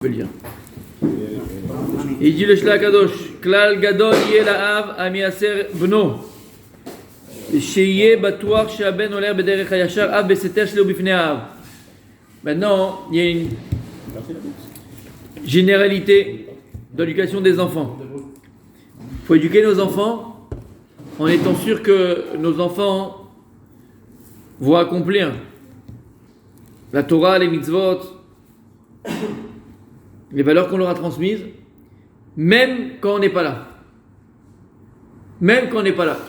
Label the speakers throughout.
Speaker 1: peut le dire. Il dit le Shlach Kadosh, Klal Gadol yeh la'av amiaser bno, sheyeh batuach she'aben oler bederech hayashar av beseter shelo bifnei ha'av. Maintenant, il y a une généralité dans l'éducation des enfants. Il faut éduquer nos enfants en étant sûr que nos enfants vont accomplir la Torah, les mitzvot, les valeurs qu'on leur a transmises, même quand on n'est pas là. Même quand on n'est pas là.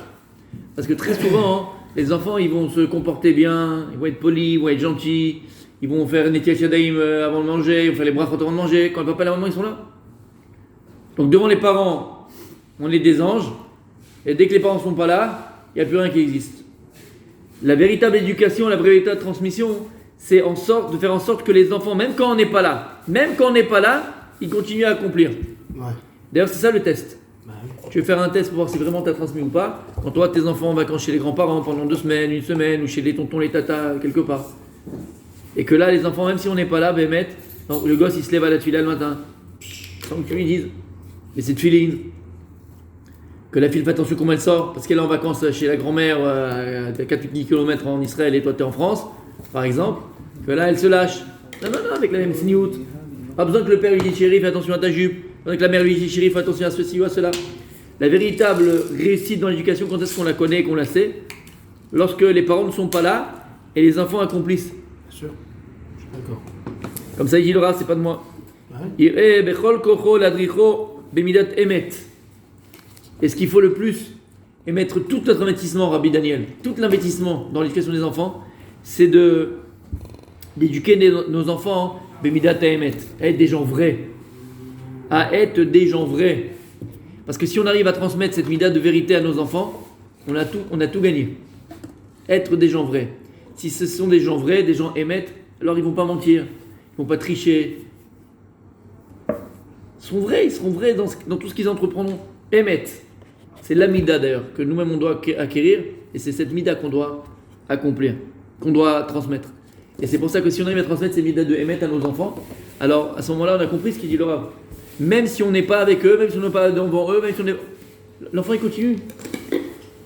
Speaker 1: Parce que très souvent, les enfants, ils vont se comporter bien, ils vont être polis, ils vont être gentils, ils vont faire Netilat Yadayim avant de manger, ils vont faire les brachot avant de manger. Quand le papa et la maman, ils sont là. Donc devant les parents, on est des anges, et dès que les parents ne sont pas là, il n'y a plus rien qui existe. La véritable éducation, la véritable transmission, c'est de faire en sorte que les enfants, même quand on n'est pas là, ils continuent à accomplir.
Speaker 2: Ouais.
Speaker 1: D'ailleurs, c'est ça le test.
Speaker 2: Bah oui.
Speaker 1: Tu veux faire un test pour voir si vraiment tu as transmis ou pas. Quand toi, tes enfants en vacances chez les grands-parents pendant 2 semaines, 1 semaine, ou chez les tontons, les tatas, quelque part. Et que là, les enfants, même si on n'est pas là, le gosse, il se lève à la tefila le matin, sans que tu lui dises, mais c'est tefilin. Que la fille fait attention comment elle sort, parce qu'elle est en vacances chez la grand-mère à 4 km en Israël et toi, tu es en France, par exemple. Que là, elle se lâche. Non, avec la même sniout. Pas besoin que le père lui dise chérie, fais attention à ta jupe. Pas besoin que la mère lui dise chérie, fais attention à ceci ou à cela. La véritable réussite dans l'éducation, quand est-ce qu'on la connaît et qu'on la sait? Lorsque les parents ne sont pas là et les enfants accomplissent.
Speaker 2: Bien sûr. Je suis d'accord.
Speaker 1: Comme ça, il dit le Rav, c'est pas de moi.
Speaker 2: Ouais.
Speaker 1: Ireh bechol kocho ladricho bemidat emet. Et ce qu'il faut le plus, et mettre tout notre investissement, Rabbi Daniel, tout l'investissement dans l'éducation des enfants, c'est d'éduquer nos enfants, bemidat emet, à être des gens vrais. À être des gens vrais. Parce que si on arrive à transmettre cette mida de vérité à nos enfants, on a tout gagné. Être des gens vrais. Si ce sont des gens vrais, des gens émettent, alors ils ne vont pas mentir, ils ne vont pas tricher. Ils seront vrais dans tout ce qu'ils entreprendront. Émettent. C'est la mida d'ailleurs, que nous-mêmes on doit acquérir, et c'est cette mida qu'on doit accomplir, qu'on doit transmettre. Et c'est pour ça que si on arrive à transmettre ces midas de émettre à nos enfants, alors à ce moment-là on a compris ce qu'il dit le Rav. Même si on n'est pas avec eux, même si on n'est pas devant eux, même si on est... l'enfant il continue.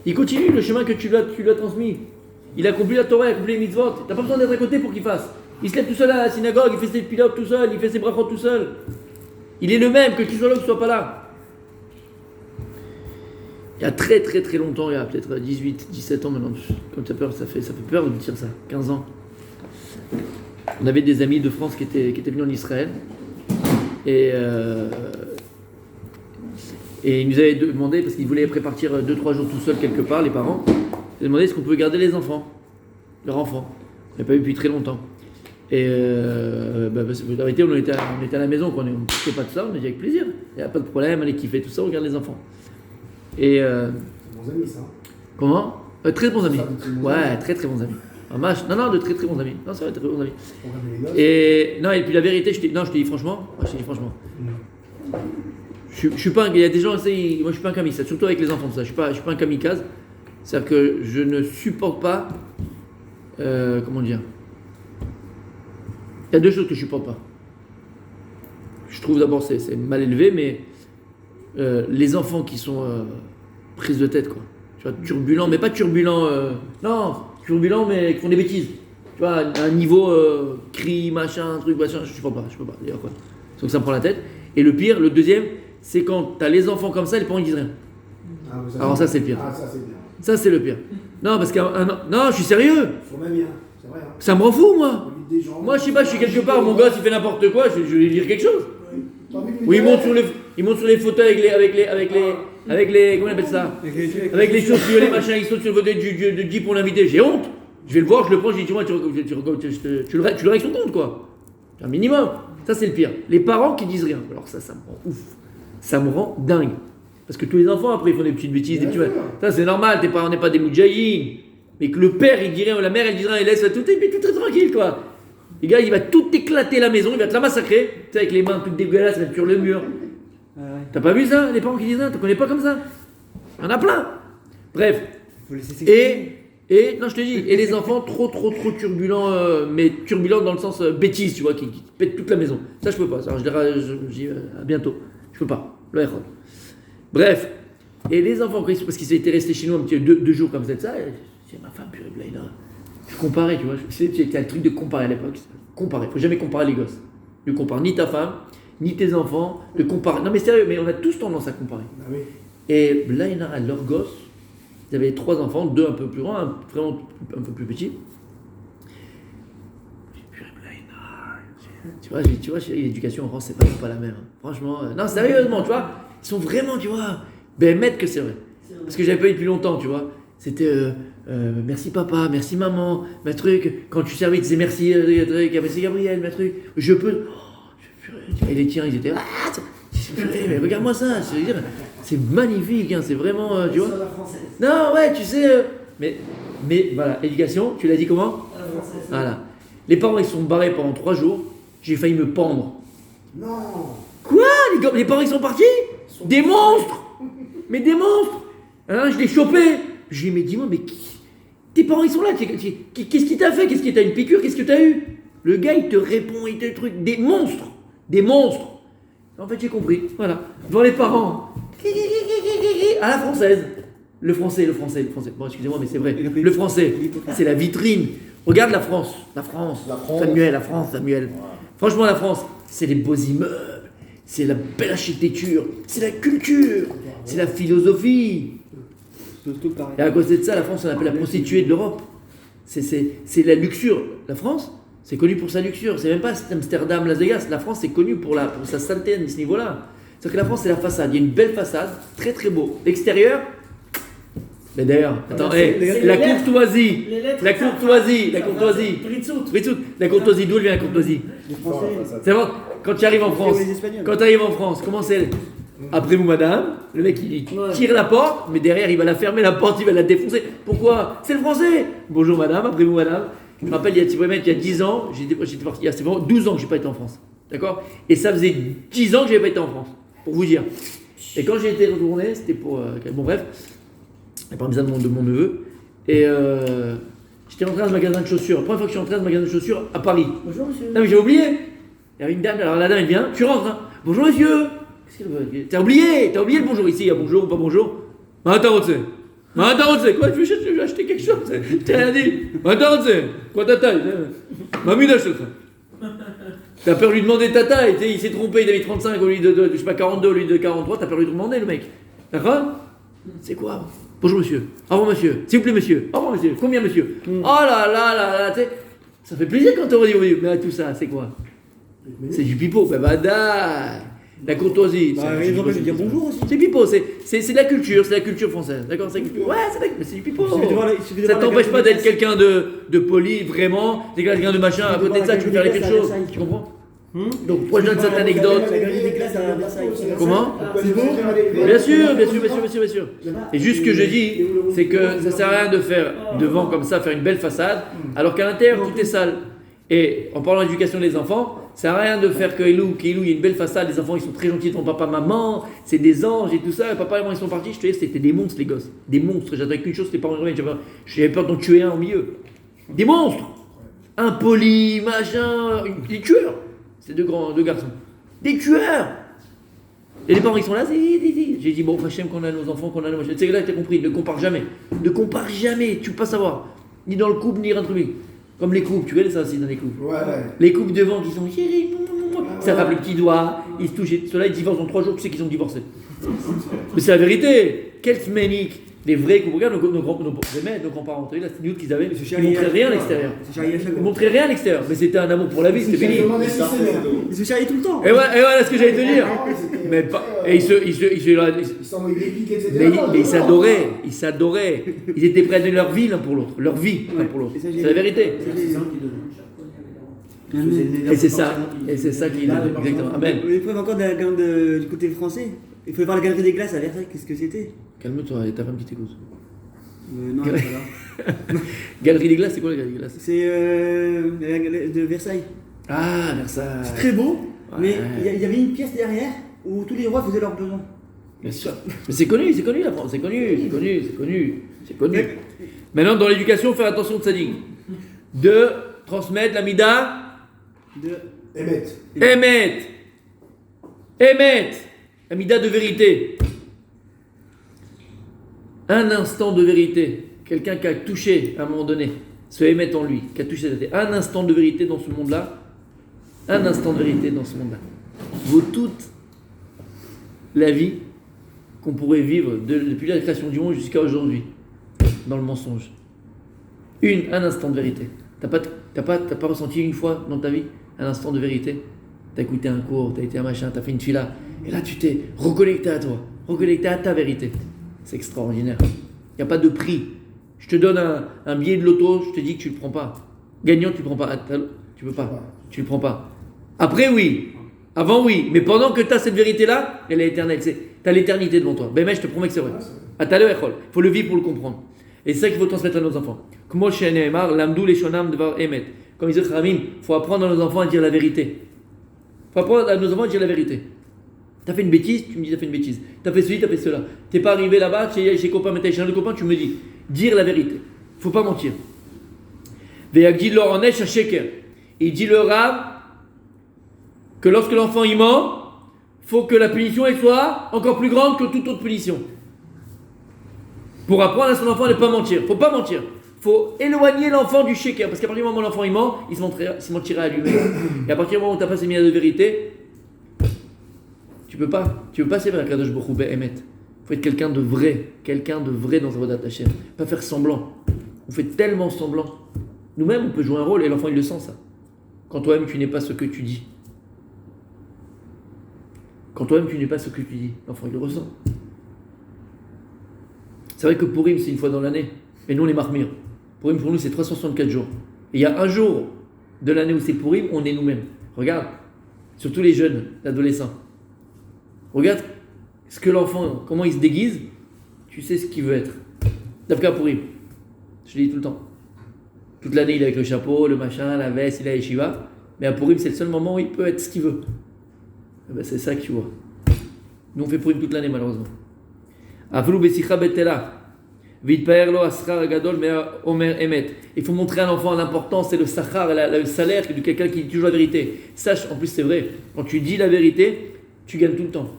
Speaker 1: Il continue le chemin que tu lui as transmis. Il a accompli la Torah, il a accompli les mitzvot. T'as pas besoin d'être à côté pour qu'il fasse. Il se lève tout seul à la synagogue, il fait ses pilotes tout seul, il fait ses brachot tout seul. Il est le même, que tu sois là ou que tu sois pas là. Il y a très très très longtemps, il y a peut-être 18, 17 ans maintenant, comme ça fait peur de dire ça, 15 ans. On avait des amis de France qui étaient venus en Israël et ils nous avaient demandé, parce qu'ils voulaient partir 2-3 jours tout seuls quelque part, les parents, ils nous demandaient est-ce qu'on pouvait garder leurs enfants. On n'a pas eu depuis très longtemps. Et en vérité, on était à la maison, on ne touchait pas de ça, on a dit avec plaisir, il n'y a pas de problème, allez kiffer tout ça, on regarde les enfants. Et
Speaker 2: Bons amis, ça.
Speaker 1: comment très bons amis.
Speaker 2: Bons
Speaker 1: Ouais,
Speaker 2: amis.
Speaker 1: très très bons amis. Non, de très très bons amis. Non, c'est vrai, très bons amis.
Speaker 2: On regarde les gosses.
Speaker 1: Et puis la vérité, je te dis franchement. Je suis pas il y a des gens, moi je suis pas un kamikaze, surtout avec les enfants de ça. Je suis pas un kamikaze. C'est-à-dire que je ne supporte pas comment dire. Il y a 2 choses que je supporte pas. Je trouve d'abord c'est mal élevé, mais les enfants qui sont prises de tête, quoi. Tu vois, turbulents, mais pas turbulents. Turbulents, mais qui font des bêtises. Tu vois, à un niveau cri, machin, truc, machin, je peux pas. D'ailleurs, quoi. Donc ça me prend la tête. Et le pire, le deuxième, c'est quand t'as les enfants comme ça, les parents ils disent rien.
Speaker 2: Ah, vous
Speaker 1: Alors ça, c'est le pire.
Speaker 2: Ah, ça, c'est bien.
Speaker 1: Ça, c'est le pire. Non, parce non, je suis sérieux.
Speaker 2: Faut même bien. C'est vrai. Hein.
Speaker 1: Ça me rend fou, moi.
Speaker 2: On lit des gens.
Speaker 1: Moi, je sais pas, je suis quelque part, mon gosse, il fait n'importe quoi, je vais lui dire quelque chose. Ou il monte sur les fauteuils avec les comment on appelle ça, avec les chaussures, les machins, ils sautent sur le fauteuil de Jeep pour l'inviter. J'ai honte. Je vais le voir, je le prends, je dis tu le règles son compte, quoi. Un minimum. Ça, c'est le pire. Les parents qui disent rien. Alors ça me rend ouf. Ça me rend dingue. Parce que tous les enfants, après, ils font des petites bêtises, des petits... Ça, c'est normal, on n'est pas des moudjahidines. Mais que le père, il dit rien, ou la mère, elle dit rien, il laisse tout très tranquille, quoi. Les gars, il va tout éclater la maison, il va te la massacrer. Tu sais, avec les mains toutes dégueulasses, mettre sur le mur. T'as pas vu ça, les parents qui disent ça? Tu connais pas comme ça? Il y en a plein. Bref.
Speaker 3: Faut laisser s'exprimer.
Speaker 1: Et, non, je te dis, et les enfants trop turbulents, mais turbulents dans le sens bêtise, tu vois, qui pètent toute la maison. Ça, je peux pas. Alors, je dis à bientôt. Je peux pas. Bref. Et les enfants, parce qu'ils étaient restés chez nous un petit deux jours comme ça, c'est ma femme, purée, là, je comparais, tu vois. C'était un truc de comparer à l'époque. Comparer. Faut jamais comparer les gosses. Ne compare ni ta femme, ni tes enfants. De comparer. Non, mais sérieux, mais on a tous tendance à comparer.
Speaker 2: Ah oui.
Speaker 1: Et là, il y en a leurs gosses. Ils avaient 3 enfants, 2 un peu plus grands, un vraiment un peu plus petits. Tu vois, l'éducation en France, c'est pas la même. Franchement, non, sérieusement, tu vois, ils sont vraiment, tu vois, maîtres que c'est vrai. Parce que j'avais pas eu depuis longtemps, tu vois. C'était merci papa, merci maman, ma truc. Quand tu servis, tu disais merci, merci Gabriel, ma truc. Je peux. Et les tiens, ils étaient. Mais regarde-moi ça, c'est magnifique, hein, c'est vraiment, tu vois. Non, ouais, tu sais, mais voilà, éducation, tu l'as dit comment? Voilà. Les parents, ils sont barrés pendant 3 jours, j'ai failli me pendre.
Speaker 2: Non.
Speaker 1: Quoi? Les parents, ils sont partis? Des monstres! Mais des monstres! Hein, je l'ai chopé. Je lui ai dit, mais dis-moi, mais tes parents, ils sont là, qu'est-ce qui t'a fait? Qu'est-ce qui t'a une piqûre? Qu'est-ce que t'as eu? Le gars, il te répond, il te truc, des monstres! Des monstres! En fait, j'ai compris, voilà. Devant les parents, à la française. Le français. Bon, excusez-moi, mais c'est vrai. Le français, c'est la vitrine. Regarde la France. Samuel. Franchement, la France, c'est les beaux immeubles, c'est la belle architecture, c'est la culture, c'est la philosophie. Et à cause de ça, la France, on appelle la prostituée de l'Europe. C'est la luxure. La France, c'est connu pour sa luxure. C'est même pas Amsterdam, Las Vegas. La France, c'est connu pour sa saleté à ce niveau-là. C'est que la France, c'est la façade. Il y a une belle façade, très très beau. L'extérieur, mais d'ailleurs, attends, la courtoisie, d'où elle vient la courtoisie? C'est bon, quand tu arrives en France, comment c'est? Après vous, madame, le mec il tire la porte, mais derrière il va la fermer, la porte, il va la défoncer. Pourquoi? C'est le français. Bonjour madame, après vous, madame. Je me rappelle, il y a 10 ans, j'étais parti, c'est vraiment 12 ans que je n'ai pas été en France. D'accord? Et ça faisait 10 ans que je n'avais pas été en France, pour vous dire. Et quand j'ai été retourné, c'était pour. Bon, bref, par besoin de mon neveu. Et j'étais rentré dans ce magasin de chaussures. La première fois que je suis rentré dans ce magasin de chaussures à Paris.
Speaker 2: Bonjour monsieur.
Speaker 1: Non, mais j'ai oublié. Il y avait une dame, alors la dame elle vient, tu rentres. Hein. Bonjour monsieur. Qu'est-ce qu'elle veut? T'as oublié le bonjour ici. Il y a bonjour ou pas bonjour? Attends, quoi? Je vais acheter quelque chose. Je t'ai rien dit. Attends, quoi ta taille? Mamie d'acheter ça. T'as peur de lui demander ta taille. Il s'est trompé, il avait 35 au lieu de je sais pas, 42 au lieu de 43. T'as peur de lui demander le mec. D'accord? C'est quoi? Bonjour monsieur. Au revoir monsieur. S'il vous plaît monsieur. Au revoir monsieur. Combien monsieur? Oh là, tu sais. Ça fait plaisir quand on redit oui. Mais tout ça, c'est quoi? C'est du pipeau. Ben badaï. La courtoisie.
Speaker 3: Je vais dire bonjour aussi.
Speaker 1: C'est pipeau, c'est de la culture française. D'accord? Ouais, c'est du pipeau. Ça t'empêche pas d'être quelqu'un de poli, vraiment. T'es quelqu'un de machin. À côté de ça, tu peux faire les pires choses. Tu comprends? Donc, pourquoi je donne cette anecdote? Comment? Bien sûr. Et juste ce que je dis, c'est que ça sert à rien de faire devant comme ça, faire une belle façade, alors qu'à l'intérieur, tout est sale. Et en parlant d'éducation des enfants, ça sert à rien de faire qu'il y ait une belle façade, les enfants ils sont très gentils, ton papa, maman, c'est des anges et tout ça, papa et maman ils sont partis, je te dis, c'était des monstres les gosses, des monstres, j'attendais qu'une chose, c'était pas en j'avais peur d'en tuer un au milieu. Des monstres, impolis, machin, des tueurs, c'est deux garçons, des tueurs. Et les parents ils sont là, j'ai dit bon, Hachem qu'on a nos enfants, qu'on a nos machins, c'est là que t'as compris, ne compare jamais, tu peux pas savoir, ni dans le couple, ni dans le truc. Comme les couples, tu connais ça aussi dans les couples.
Speaker 2: Ouais.
Speaker 1: Les couples devant qui sont chéris, ça frappe les petits doigts, ils se touchent. Ceux-là ils divorcent en 3 jours, tu sais qu'ils ont divorcé. Mais c'est la vérité. Quel sménique. Les vrais couples, regarde nos grands-parents, là c'est nous qu'ils avaient, ils ne montraient rien à l'extérieur. Ils ne montraient rien à l'extérieur, mais c'était un amour pour la vie, c'était fini.
Speaker 3: Ils se charriaient tout le temps.
Speaker 1: Et voilà ce que j'allais te dire. Mais pas, et
Speaker 2: ils s'envoyaient des piques, etc.
Speaker 1: Mais ils s'adoraient. Ils étaient près de leur vie l'un pour l'autre, leur vie l'un pour l'autre. C'est la vérité. Et c'est ça qui est exactement. Amen.
Speaker 3: Les preuves encore du côté français. Il faut voir la galerie des glaces à Versailles, qu'est-ce que c'était?
Speaker 1: Calme-toi, il y a ta femme qui t'écoute.
Speaker 3: Non, elle est pas là.
Speaker 1: Galerie des glaces, c'est quoi la galerie des glaces?
Speaker 3: C'est de Versailles.
Speaker 1: Ah, Versailles.
Speaker 3: C'est très beau,
Speaker 1: ouais.
Speaker 3: Mais il y avait une pièce derrière où tous les rois faisaient leurs besoins.
Speaker 1: Bien sûr. Mais c'est connu la France, c'est connu. Maintenant, dans l'éducation, faire attention de Tzadik. De transmettre la mida.
Speaker 3: De
Speaker 2: Émet.
Speaker 1: Émet. La mida de vérité. Un instant de vérité. Quelqu'un qui a touché à un moment donné, se émet en lui, qui a touché la vérité. Un instant de vérité dans ce monde-là. Un instant de vérité dans ce monde-là vaut toute la vie qu'on pourrait vivre depuis la création du monde jusqu'à aujourd'hui dans le mensonge. Un instant de vérité. T'as pas ressenti une fois dans ta vie un instant de vérité? T'as écouté un cours, t'as été un machin, t'as fait une fila, et là tu t'es reconnecté à toi, reconnecté à ta vérité. C'est extraordinaire. Il n'y a pas de prix. Je te donne un billet de loto, je te dis que tu ne le prends pas. Gagnant, tu ne le prends pas. Tu ne peux pas. Tu ne le prends pas. Après, oui. Avant, oui. Mais pendant que tu as cette vérité-là, elle est éternelle. Tu as l'éternité devant toi. Ben, mais je te promets que c'est vrai. Il faut le vivre pour le comprendre. Et c'est ça qu'il faut transmettre à nos enfants. Comme ils disent Khamim, il faut apprendre à nos enfants à dire la vérité. Il faut apprendre à nos enfants à dire la vérité. Tu as fait une bêtise, tu me dis tu as fait une bêtise. Tu as fait ceci, tu as fait cela. Tu n'es pas arrivé là-bas, chez copain, mais tu es chez un autre copain, tu me dis. Dire la vérité. Il ne faut pas mentir. Il dit le Rav que lorsque l'enfant il ment, il faut que la punition elle soit encore plus grande que toute autre punition. Pour apprendre à son enfant à ne pas mentir. Il ne faut pas mentir. Il faut éloigner l'enfant du sheker. Parce qu'à partir du moment où l'enfant il ment, il se mentira à lui-même. Et à partir du moment où tu n'as pas ces milliards de vérité, tu peux pas sévère à Kadosh Baruch Hu be'emet. Il faut être quelqu'un de vrai dans Avodat Hashem. Pas faire semblant. On fait tellement semblant. Nous-mêmes, on peut jouer un rôle et l'enfant, il le sent, ça. Quand toi-même, tu n'es pas ce que tu dis. L'enfant, il le ressent. C'est vrai que Purim, c'est une fois dans l'année. Et nous, on est marmire. Purim, pour nous, c'est 364 jours. Et il y a un jour de l'année où c'est Purim, on est nous-mêmes. Regarde. Surtout les jeunes, l'adolescent. Regarde ce que l'enfant, comment il se déguise, tu sais ce qu'il veut être. D'abord Purim, je le dis tout le temps. Toute l'année, il est avec le chapeau, le machin, la veste, il a les Yeshiva. Mais à Purim, c'est le seul moment où il peut être ce qu'il veut. Et ben, c'est ça que tu vois. Nous, on fait Purim toute l'année, malheureusement. Il faut montrer à l'enfant l'importance et le sachar, le salaire de quelqu'un qui dit toujours la vérité. Sache, en plus, c'est vrai, quand tu dis la vérité, tu gagnes tout le temps.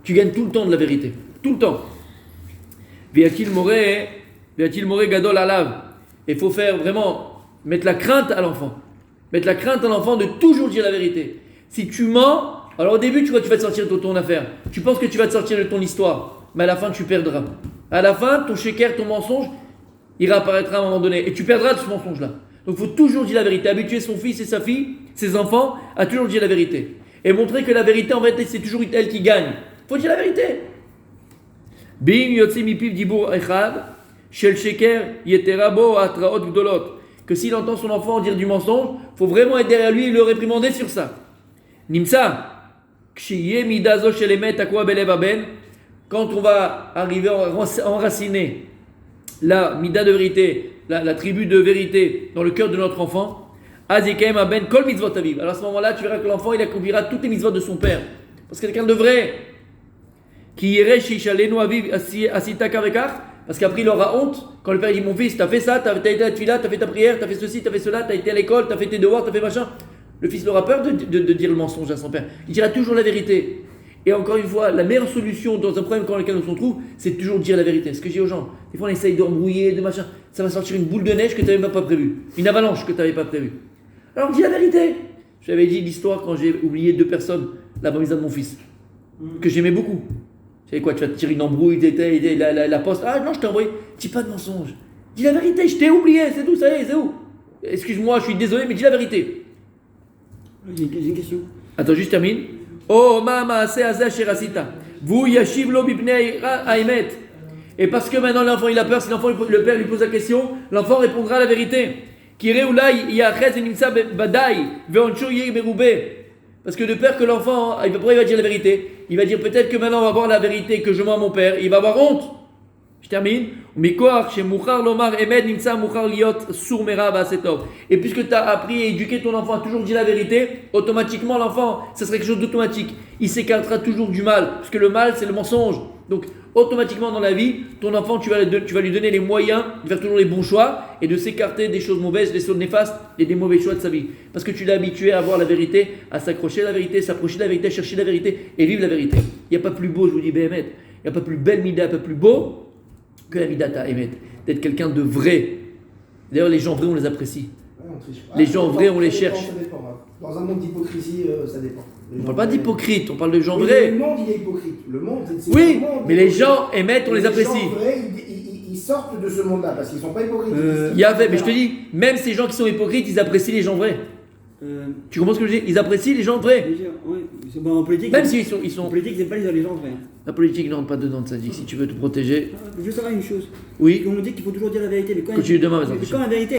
Speaker 1: Tu gagnes tout le temps de la vérité. Tout le temps. Viatil more gadol alav. Il faut faire vraiment, mettre la crainte à l'enfant. Mettre la crainte à l'enfant de toujours dire la vérité. Si tu mens, alors au début, tu vois, tu vas te sortir de ton affaire. Tu penses que tu vas te sortir de ton histoire. Mais à la fin, tu perdras. À la fin, ton sheker, ton mensonge, il réapparaîtra à un moment donné. Et tu perdras de ce mensonge-là. Donc il faut toujours dire la vérité. Habituer son fils et sa fille, ses enfants, à toujours dire la vérité. Et montrer que la vérité, en fait, c'est toujours elle qui gagne. Il faut dire la vérité. Bim yotzi mipiv dibur echad, shel sheker yetera bo atraot gdolot. Que s'il entend son enfant dire du mensonge, il faut vraiment être derrière lui et le réprimander sur ça. Nimsa, kshiye midazo shel emet akwa belev aben. Quand on va arriver à enraciner la mida de vérité, la tribu de vérité dans le cœur de notre enfant, Azikaim aben kol mitzvot aviv. Alors à ce moment-là, tu verras que l'enfant il accomplira toutes les mitzvot de son père. Parce que quelqu'un de vrai, qui irait chez Shalenu aviv asita kavekach, parce qu'après il aura honte quand le père dit mon fils, t'as fait ça, t'as été à la tefila, t'as fait ta prière, t'as fait ceci, t'as fait cela, t'as été à l'école, t'as fait tes devoirs, t'as fait machin. Le fils aura peur de dire le mensonge à son père. Il dira toujours la vérité. Et encore une fois, la meilleure solution dans un problème dans lequel on se trouve, c'est toujours dire la vérité. Ce que je dis aux gens, des fois on essaye d'embrouiller, de machin, ça va sortir une boule de neige que tu n'avais même pas prévue, une avalanche que tu n'avais pas prévue. Alors dis la vérité. Je t'avais dit l'histoire quand j'ai oublié 2 personnes, la bamisa de mon fils, que j'aimais beaucoup. Tu savais quoi, tu vas te tirer une embrouille, la poste, ah non, je t'ai envoyé. Dis pas de mensonge. Dis la vérité, je t'ai oublié, c'est tout, ça y est, c'est où? Excuse-moi, je suis désolé, mais dis la vérité.
Speaker 3: J'ai une question.
Speaker 1: Attends, juste termine. Oh mama sherasita. Vous yashiv lo bibnei aimet. Et parce que maintenant l'enfant il a peur, si le père lui pose la question, l'enfant répondra la vérité. Parce que de peur que l'enfant, pourquoi il va dire la vérité? Il va dire peut-être que maintenant on va voir la vérité que je mens à mon père, il va avoir honte. Je termine. Et puisque tu as appris et éduqué ton enfant à toujours dire la vérité, automatiquement l'enfant, ça serait quelque chose d'automatique. Il s'écartera toujours du mal, parce que le mal c'est le mensonge. Donc, automatiquement dans la vie, ton enfant, tu vas lui donner les moyens de faire toujours les bons choix et de s'écarter des choses mauvaises, des choses néfastes et des mauvais choix de sa vie. Parce que tu l'as habitué à voir la vérité, à s'accrocher à la vérité, s'approcher de la vérité, à chercher la vérité et vivre la vérité. Il n'y a pas plus beau, je vous dis, Béhémet, il n'y a pas plus belle mida, pas plus beau que la mida Émet. D'être quelqu'un de vrai. D'ailleurs, les gens vrais, on les apprécie.
Speaker 2: Ouais, on triche pas.
Speaker 1: Les gens vrais, on les
Speaker 2: Ça
Speaker 1: cherche.
Speaker 2: dépend, hein. Dans un monde d'hypocrisie, ça dépend.
Speaker 1: On ne parle pas d'hypocrite, on parle de gens
Speaker 2: Oui,
Speaker 1: vrais.
Speaker 2: Le monde, il est hypocrite. Le monde, c'est
Speaker 1: Oui,
Speaker 2: le monde
Speaker 1: mais les
Speaker 2: hypocrite.
Speaker 1: gens émettent, on les apprécie.
Speaker 2: Les gens vrais, ils sortent de ce monde-là parce qu'ils ne sont pas hypocrites.
Speaker 1: Il y avait, mais je te dis, même ces gens qui sont hypocrites, ils apprécient les gens vrais. Tu comprends ce que je dis? Ils apprécient les gens vrais.
Speaker 3: Bon, en politique,
Speaker 1: Même s'ils
Speaker 3: en
Speaker 1: sont.
Speaker 3: politique, ils n'aiment pas les gens vrais.
Speaker 1: La politique ne rentre pas dedans de ça, dit si tu veux te protéger.
Speaker 3: Je veux savoir une chose.
Speaker 1: Oui,
Speaker 3: On dit qu'il faut toujours dire la vérité, mais quand
Speaker 1: continue demain, mes
Speaker 3: mais
Speaker 1: enfants.
Speaker 3: quand la vérité